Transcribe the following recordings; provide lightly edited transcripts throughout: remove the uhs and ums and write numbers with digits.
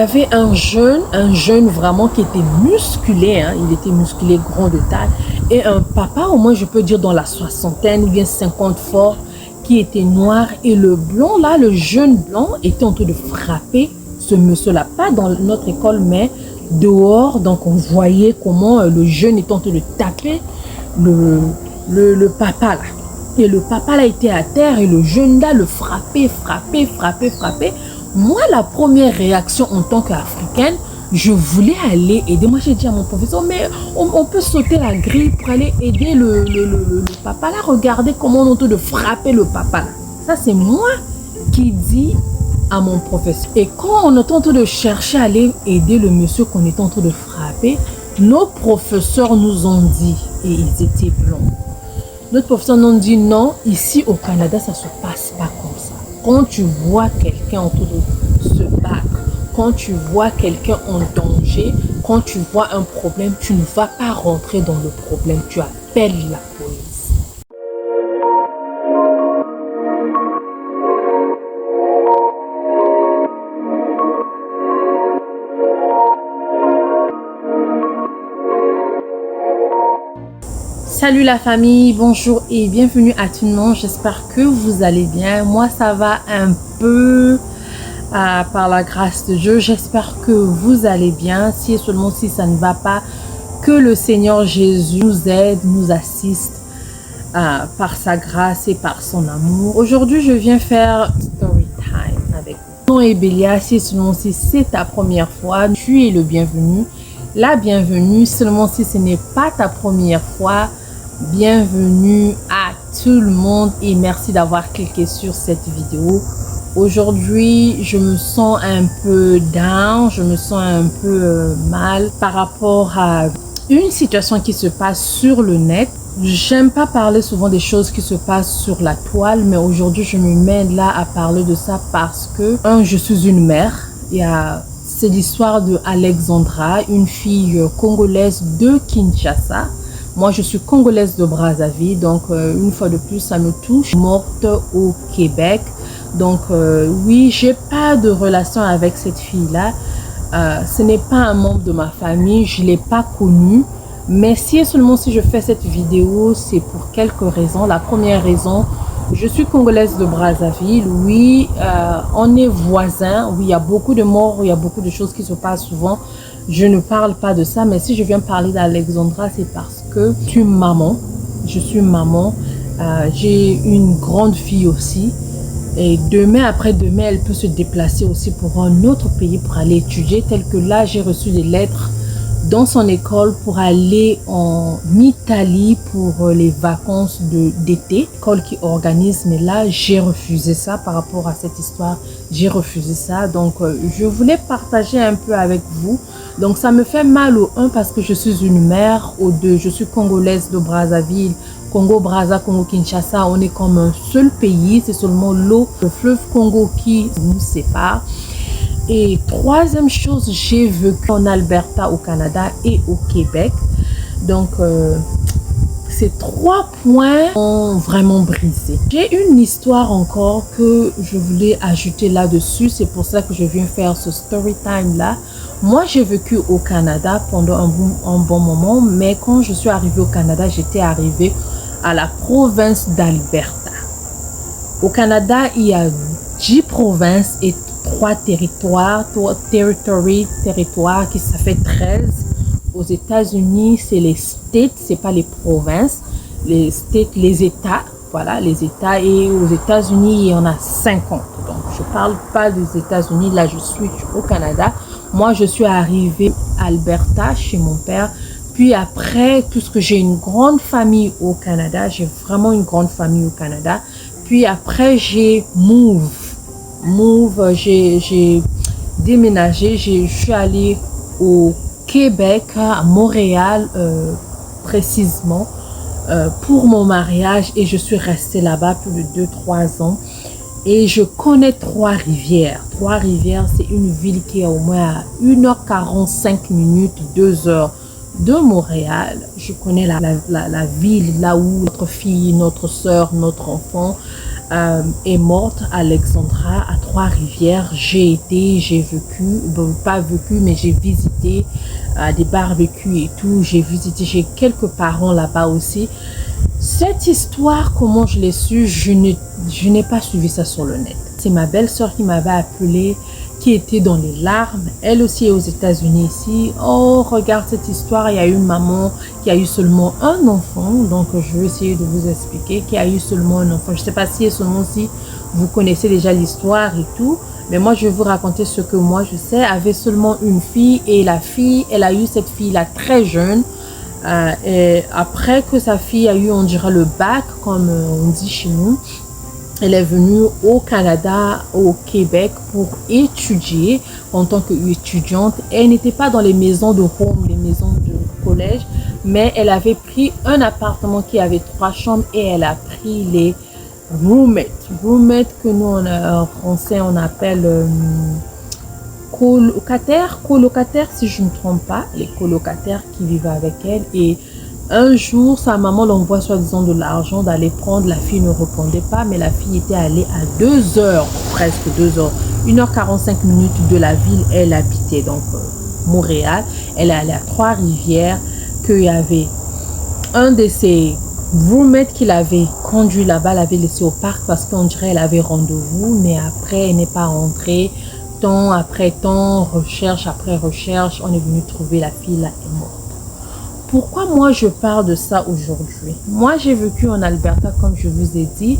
Il y avait un jeune vraiment qui était musclé, hein, il était musclé, grand de taille, et un papa, au moins je peux dire dans la soixantaine ou bien 50 fort, qui était noir, et le blanc là, le jeune blanc était en train de frapper ce monsieur-là, pas dans notre école, mais dehors. Donc on voyait comment le jeune était en train de taper le papa là. Et le papa là était à terre et le jeune là le frappait. Moi, la première réaction en tant qu'Africaine, je voulais aller aider. Moi, j'ai dit à mon professeur, mais on peut sauter la grille pour aller aider le papa là. Regardez comment on est en train de frapper le papa là. Ça, c'est moi qui dis à mon professeur. Et quand on est en train de chercher à aller aider le monsieur qu'on est en train de frapper, nos professeurs nous ont dit, et ils étaient blancs, notre professeur nous dit non, ici au Canada, ça ne se passe pas comme ça. Quand tu vois quelqu'un en train de se battre, quand tu vois quelqu'un en danger, quand tu vois un problème, tu ne vas pas rentrer dans le problème, tu appelles la police. Salut la famille, bonjour et bienvenue à tout le monde. J'espère que vous allez bien. Moi, ça va un peu par la grâce de Dieu. J'espère que vous allez bien. Si et seulement si ça ne va pas, que le Seigneur Jésus nous aide, nous assiste par sa grâce et par son amour. Aujourd'hui, je viens faire story time avec vous. Mon nom est Bélia. Si et seulement si c'est ta première fois, tu es le bienvenu. La bienvenue, seulement si ce n'est pas ta première fois. Bienvenue à tout le monde et merci d'avoir cliqué sur cette vidéo. Aujourd'hui, je me sens un peu down, je me sens un peu mal par rapport à une situation qui se passe sur le net. J'aime pas parler souvent des choses qui se passent sur la toile, mais aujourd'hui, je me mets là à parler de ça parce que, je suis une mère. C'est l'histoire de Alexandra, une fille congolaise de Kinshasa. Moi, je suis congolaise de Brazzaville, donc une fois de plus, ça me touche. Morte au Québec. Donc oui, j'ai pas de relation avec cette fille-là. Ce n'est pas un membre de ma famille, je l'ai pas connue. Mais si et seulement si je fais cette vidéo, c'est pour quelques raisons. La première raison, je suis congolaise de Brazzaville. Oui, on est voisins. Oui, il y a beaucoup de morts, il y a beaucoup de choses qui se passent souvent. Je ne parle pas de ça, mais si je viens parler d'Alexandra, c'est parce que je suis maman. Je suis maman. J'ai une grande fille aussi. Et demain, après-demain, elle peut se déplacer aussi pour un autre pays pour aller étudier. Tel que là, j'ai reçu des lettres dans son école pour aller en Italie pour les vacances d'été. École qui organise, mais là, j'ai refusé ça par rapport à cette histoire. J'ai refusé ça. Donc, je voulais partager un peu avec vous. Donc, ça me fait mal au 1 parce que je suis une mère. Au 2, je suis congolaise de Brazzaville. Congo, Brazza, Congo, Kinshasa, on est comme un seul pays. C'est seulement l'eau, le fleuve Congo qui nous sépare. Et troisième chose, j'ai vécu en Alberta, au Canada et au Québec. Donc, ces 3 points ont vraiment brisé. J'ai une histoire encore que je voulais ajouter là-dessus. C'est pour ça que je viens faire ce story time là. Moi, j'ai vécu au Canada pendant un bon moment. Mais quand je suis arrivée au Canada, j'étais arrivée à la province d'Alberta. Au Canada, il y a 10 provinces et 3 territoires, territoires qui ça fait 13. Aux États-Unis, c'est les states, c'est pas les provinces. Les states, les États, voilà, les États. Et aux États-Unis, il y en a 50. Donc, je parle pas des États-Unis. Là, je suis au Canada. Moi, je suis arrivée à Alberta chez mon père. Puis après, puisque j'ai une grande famille au Canada, j'ai vraiment une grande famille au Canada. Puis après, j'ai j'ai déménagé, je suis allée au Québec, à Montréal précisément, pour mon mariage et je suis restée là-bas plus de 2-3 ans. Et je connais Trois-Rivières. Trois-Rivières, c'est une ville qui est au moins à 1h45 minutes, 2 heures de Montréal. Je connais la ville là où notre fille, notre soeur, notre enfant est morte, Alexandra, à Trois-Rivières. J'ai été, j'ai vécu, bon, pas vécu, mais j'ai visité des barbecues et tout. J'ai visité, j'ai quelques parents là-bas aussi. Cette histoire, comment je l'ai su, je n'ai pas suivi ça sur le net. C'est ma belle-sœur qui m'avait appelé, qui était dans les larmes. Elle aussi est aux États-Unis ici. Oh, regarde cette histoire. Il y a une maman qui a eu seulement un enfant. Donc, je vais essayer de vous expliquer qui a eu seulement un enfant. Je ne sais pas si seulement si vous connaissez déjà l'histoire et tout. Mais moi, je vais vous raconter ce que moi, je sais. Elle avait seulement une fille et la fille, elle a eu cette fille-là très jeune. Et après que sa fille a eu, on dirait, le bac, comme on dit chez nous, elle est venue au Canada, au Québec, pour étudier en tant qu'étudiante. Elle n'était pas dans les maisons de home, les maisons de collège, mais elle avait pris un appartement qui avait 3 chambres et elle a pris les roommates. Roommates que nous, en français, on appelle colocataires, si je ne me trompe pas, les colocataires qui vivaient avec elle. Et un jour, sa maman l'envoie soi-disant de l'argent d'aller prendre. La fille ne répondait pas, mais la fille était allée à 2 heures, presque 2 heures, 1h45 de la ville. Elle habitait donc Montréal. Elle est allée à Trois-Rivières, qu'il y avait un de ses roommates qui l'avait conduit là-bas, l'avait laissé au parc parce qu'on dirait qu'elle avait rendez-vous, mais après, elle n'est pas rentrée. Temps après temps, recherche après recherche, on est venu trouver la fille là est morte. Pourquoi moi je parle de ça aujourd'hui? Moi j'ai vécu en Alberta comme je vous ai dit.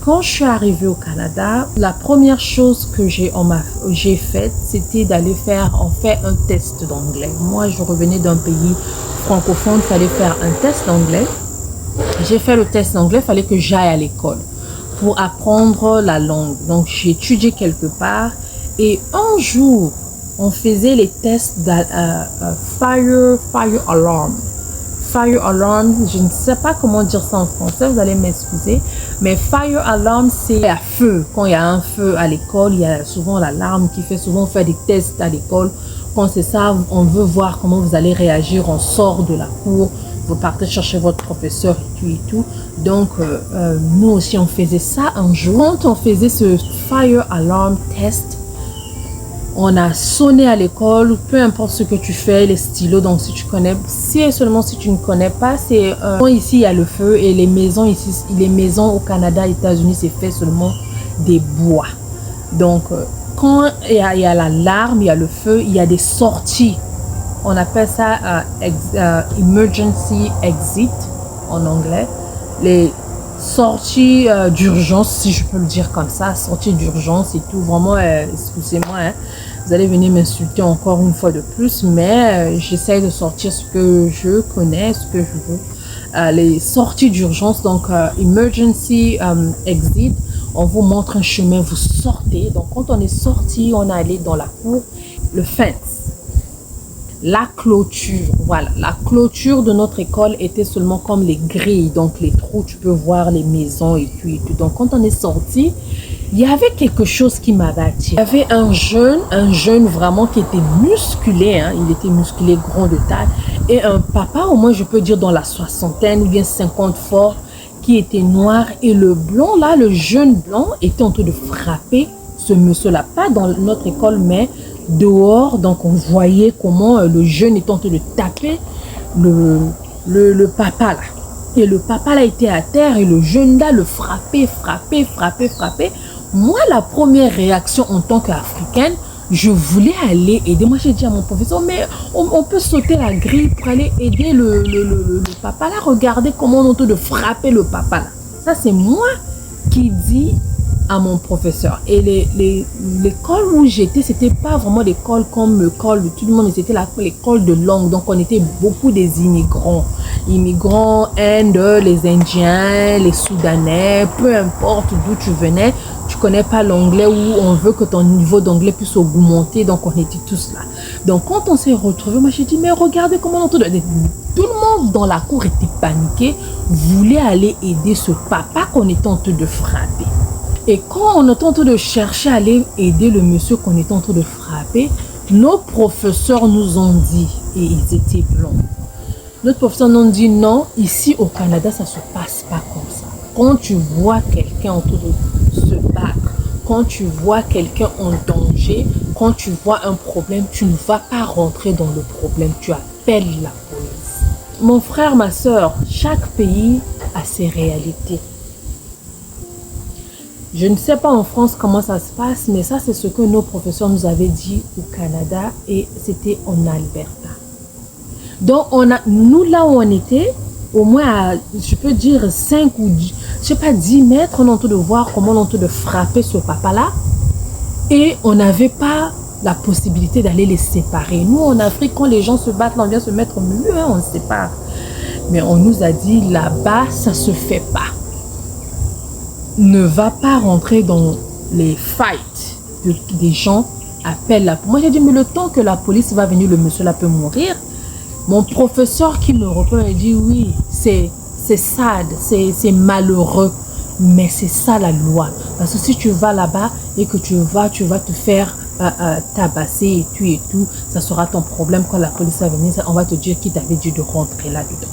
Quand je suis arrivée au Canada, la première chose que j'ai faite, c'était d'aller faire un test d'anglais. Moi je revenais d'un pays francophone, il fallait faire un test d'anglais. J'ai fait le test d'anglais, il fallait que j'aille à l'école pour apprendre la langue. Donc, j'ai étudié quelque part et un jour, on faisait les tests fire alarm. Fire alarm, je ne sais pas comment dire ça en français, vous allez m'excuser, mais fire alarm, c'est à feu. Quand il y a un feu à l'école, il y a souvent l'alarme qui fait souvent faire des tests à l'école. Quand c'est ça, on veut voir comment vous allez réagir, on sort de la cour, vous partez chercher votre professeur et tout. Donc, nous aussi, on faisait ça un jour. Quand on faisait ce fire alarm test, on a sonné à l'école, peu importe ce que tu fais, les stylos. Donc, si tu connais, si et seulement si tu ne connais pas, c'est ici, il y a le feu et les maisons ici, les maisons au Canada, États-Unis, c'est fait seulement des bois. Donc, quand il y a l'alarme, il y a le feu, il y a des sorties. On appelle ça emergency exit en anglais. Les sorties d'urgence, si je peux le dire comme ça, sorties d'urgence et tout. Vraiment, excusez-moi, hein, vous allez venir m'insulter encore une fois de plus, mais j'essaie de sortir ce que je connais, ce que je veux. Les sorties d'urgence, donc emergency exit, on vous montre un chemin, vous sortez. Donc, quand on est sorti, on est allé dans la cour, le fence. La clôture, voilà, la clôture de notre école était seulement comme les grilles, donc les trous, tu peux voir les maisons et tout et tout. Donc quand on est sorti, il y avait quelque chose qui m'avait attiré. Il y avait un jeune vraiment qui était musclé, hein, il était musclé, grand de taille, et un papa, au moins je peux dire dans la soixantaine ou bien 50 fort, qui était noir, et le blanc là, le jeune blanc était en train de frapper ce monsieur-là, pas dans notre école, mais dehors. Donc on voyait comment le jeune était en train de taper le papa là, et le papa là était à terre et le jeune là le frappait. Moi, la première réaction en tant qu'Africaine, je voulais aller aider. Moi j'ai dit à mon professeur, mais on peut sauter la grille pour aller aider le papa là. Regardez comment on est en train de frapper le papa là. Ça c'est moi qui dis à mon professeur. Et l'école où j'étais, c'était pas vraiment l'école comme l'école de tout le monde, mais c'était l'école de langue. Donc on était beaucoup des immigrants, Inde, les Indiens, les Soudanais, peu importe d'où tu venais, tu connais pas l'anglais ou on veut que ton niveau d'anglais puisse augmenter. Donc on était tous là. Donc quand on s'est retrouvés, moi j'ai dit, mais regardez comment on entend. Tout le monde dans la cour était paniqué, voulait aller aider ce papa qu'on était en train de frapper. Et quand on est en train de chercher à aller aider le monsieur qu'on est en train de frapper, nos professeurs nous ont dit, et ils étaient blonds. Notre professeur nous dit non, ici au Canada, ça ne se passe pas comme ça. Quand tu vois quelqu'un en train de se battre, quand tu vois quelqu'un en danger, quand tu vois un problème, tu ne vas pas rentrer dans le problème, tu appelles la police. Mon frère, ma soeur, chaque pays a ses réalités. Je ne sais pas en France comment ça se passe, mais ça c'est ce que nos professeurs nous avaient dit au Canada et c'était en Alberta. Donc nous là où on était, au moins à, je peux dire 5 ou 10, je sais pas 10 mètres, on est en train de voir comment on est en train de frapper ce papa-là. Et on n'avait pas la possibilité d'aller les séparer. Nous en Afrique, quand les gens se battent, là, on vient se mettre au milieu, hein, on ne sait pas. Mais on nous a dit là-bas, ça ne se fait pas. Ne va pas rentrer dans les fights des gens, appelle la police. Moi j'ai dit, mais le temps que la police va venir, le monsieur là peut mourir. Mon professeur qui me répond, il dit, oui, c'est sad, c'est malheureux, mais c'est ça la loi. Parce que si tu vas là-bas et que tu vas te faire tabasser et tout, ça sera ton problème quand la police va venir, on va te dire qui t'avait dit de rentrer là-dedans.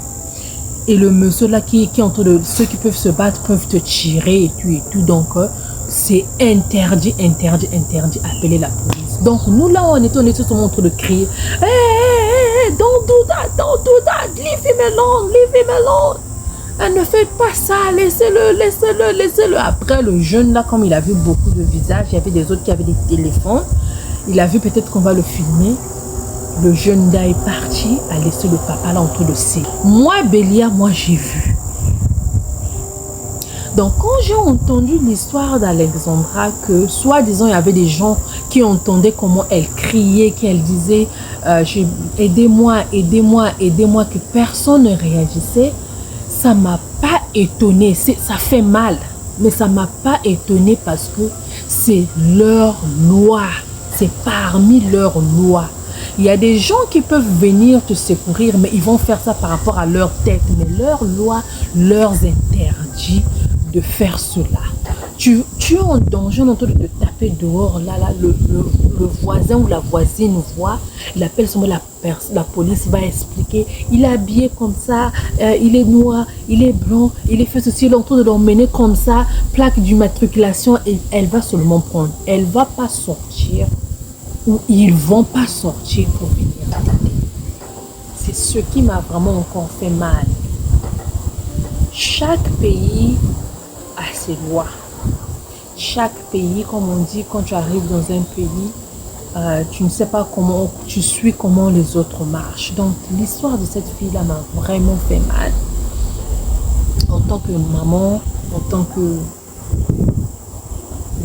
Et le monsieur là qui est en train de... Ceux qui peuvent se battre peuvent te tirer et tout. Donc, c'est interdit, appeler la police. Donc, nous là, on était tout en train de crier. Hey, don't do that, leave him alone. Ne faites pas ça, laissez-le. Après, le jeune là, comme il a vu beaucoup de visages, il y avait des autres qui avaient des téléphones. Il a vu peut-être qu'on va le filmer. Le jeune gars est parti, a laissé le papa là entre le C. Moi, Bélia, j'ai vu. Donc, quand j'ai entendu l'histoire d'Alexandra, que soi-disant, il y avait des gens qui entendaient comment elle criait, qu'elle disait aidez-moi, que personne ne réagissait, ça ne m'a pas étonnée. Ça fait mal, mais ça ne m'a pas étonnée parce que c'est leur loi. C'est parmi leurs lois. Il y a des gens qui peuvent venir te secourir, mais ils vont faire ça par rapport à leur tête. Mais leur loi leur interdit de faire cela. Tu es en danger, on est en train de te taper dehors. Là, le voisin ou la voisine voit, il appelle seulement la police, va expliquer. Il est habillé comme ça, il est noir, il est blanc, il est fait ceci, il est en train de l'emmener comme ça, plaque d'immatriculation, et elle va seulement prendre. Elle ne va pas sortir. Ou ils ne vont pas sortir pour venir t'aider. C'est ce qui m'a vraiment encore fait mal. Chaque pays a ses lois. Chaque pays, comme on dit, quand tu arrives dans un pays, tu ne sais pas comment, tu suis comment les autres marchent. Donc l'histoire de cette fille-là m'a vraiment fait mal. En tant que maman, en tant que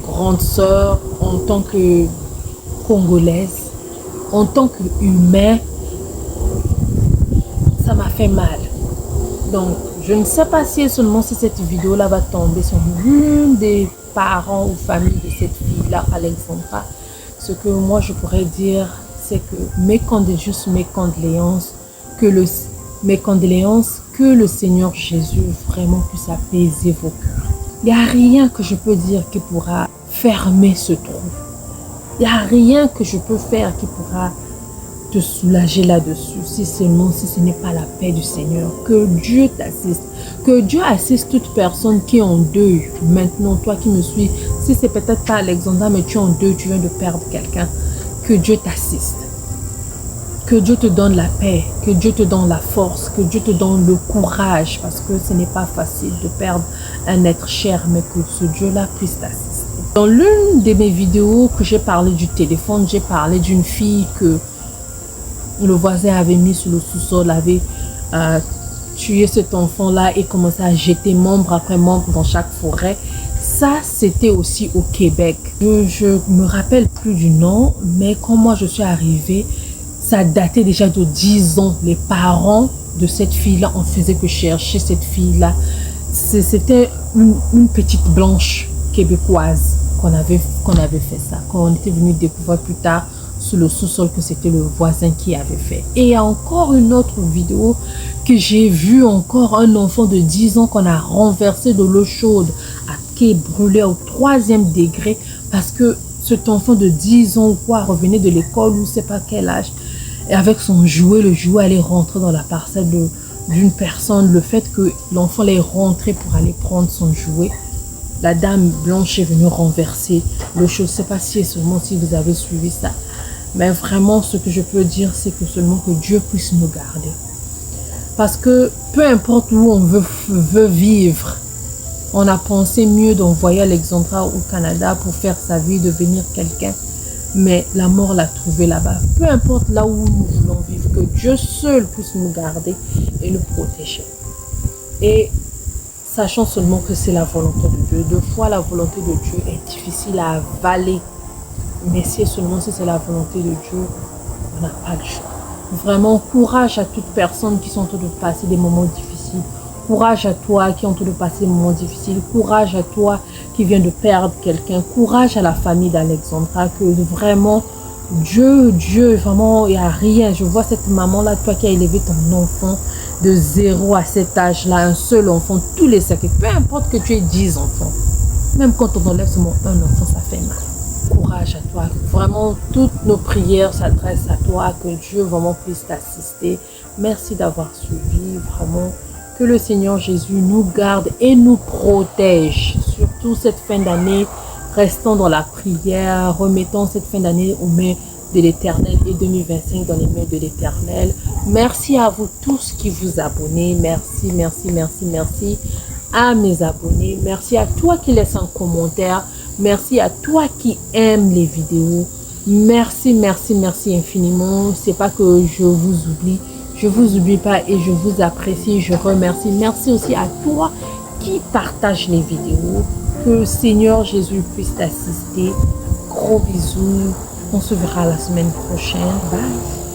grande sœur, en tant que congolaise, en tant qu'humain, ça m'a fait mal. Donc, je ne sais pas si seulement si cette vidéo-là va tomber sur l'une des parents ou familles de cette fille-là, Alexandra. Ce que moi, je pourrais dire, c'est que mes condoléances, que le Seigneur Jésus vraiment puisse apaiser vos cœurs. Il n'y a rien que je peux dire qui pourra fermer ce trou. Il n'y a rien que je peux faire qui pourra te soulager là-dessus, si ce n'est pas la paix du Seigneur. Que Dieu t'assiste. Que Dieu assiste toute personne qui est en deuil. Maintenant, toi qui me suis, si c'est peut-être pas Alexandra, mais tu es en deuil, tu viens de perdre quelqu'un. Que Dieu t'assiste. Que Dieu te donne la paix, que Dieu te donne la force, que Dieu te donne le courage, parce que ce n'est pas facile de perdre un être cher, mais que ce Dieu-là puisse t'assister. Dans l'une de mes vidéos que j'ai parlé du téléphone, j'ai parlé d'une fille que le voisin avait mis sur le sous-sol, avait tué cet enfant-là et commencé à jeter membre après membre dans chaque forêt. Ça, c'était aussi au Québec. Je me rappelle plus du nom, mais quand moi je suis arrivée, ça datait déjà de 10 ans. Les parents de cette fille-là, on faisait que chercher cette fille-là. C'était une petite blanche québécoise qu'on avait fait ça. Quand on était venu découvrir plus tard sur le sous-sol que c'était le voisin qui avait fait. Et il y a encore une autre vidéo que j'ai vu, encore un enfant de 10 ans qu'on a renversé de l'eau chaude, qui est brûlé au 3e degré parce que cet enfant de 10 ans ou quoi revenait de l'école ou je ne sais pas quel âge. et avec son jouet, le jouet allait rentrer dans la parcelle d'une personne. Le fait que l'enfant allait rentrer pour aller prendre son jouet, la dame blanche est venue renverser le chose. Je ne sais pas si seulement si vous avez suivi ça. Mais vraiment, ce que je peux dire, c'est que seulement que Dieu puisse nous garder. Parce que peu importe où on veut vivre, on a pensé mieux d'envoyer Alexandra au Canada pour faire sa vie, devenir quelqu'un. Mais la mort l'a trouvé là-bas. Peu importe là où nous voulons vivre, que Dieu seul puisse nous garder et nous protéger. Et sachant seulement que c'est la volonté de Dieu. Deux fois, la volonté de Dieu est difficile à avaler. Mais si seulement si c'est la volonté de Dieu, on n'a pas le choix. Vraiment, courage à toute personne qui sont en train de passer des moments difficiles. Courage à toi qui est en train de passer des moments difficiles. Courage à toi qui vient de perdre quelqu'un. Courage à la famille d'Alexandra. Que vraiment, Dieu, vraiment, il n'y a rien. Je vois cette maman-là, toi qui as élevé ton enfant de 0 à cet âge-là, un seul enfant, tous les sacrifices. Peu importe que tu aies 10 enfants. Même quand on enlève seulement un enfant, ça fait mal. Courage à toi. Vraiment, toutes nos prières s'adressent à toi. Que Dieu vraiment puisse t'assister. Merci d'avoir suivi. Vraiment, que le Seigneur Jésus nous garde et nous protège. Surtout cette fin d'année, restons dans la prière. Remettons cette fin d'année aux mains de l'Éternel et 2025 dans les mains de l'Éternel. Merci à vous tous qui vous abonnez. Merci, merci, merci, merci à mes abonnés. Merci à toi qui laisse un commentaire. Merci à toi qui aime les vidéos. Merci, merci, merci infiniment. C'est pas que je vous oublie. Je vous oublie pas et je vous apprécie. Je remercie. Merci aussi à toi qui partage les vidéos. Que le Seigneur Jésus puisse t'assister. Gros bisous. On se verra la semaine prochaine. Bye.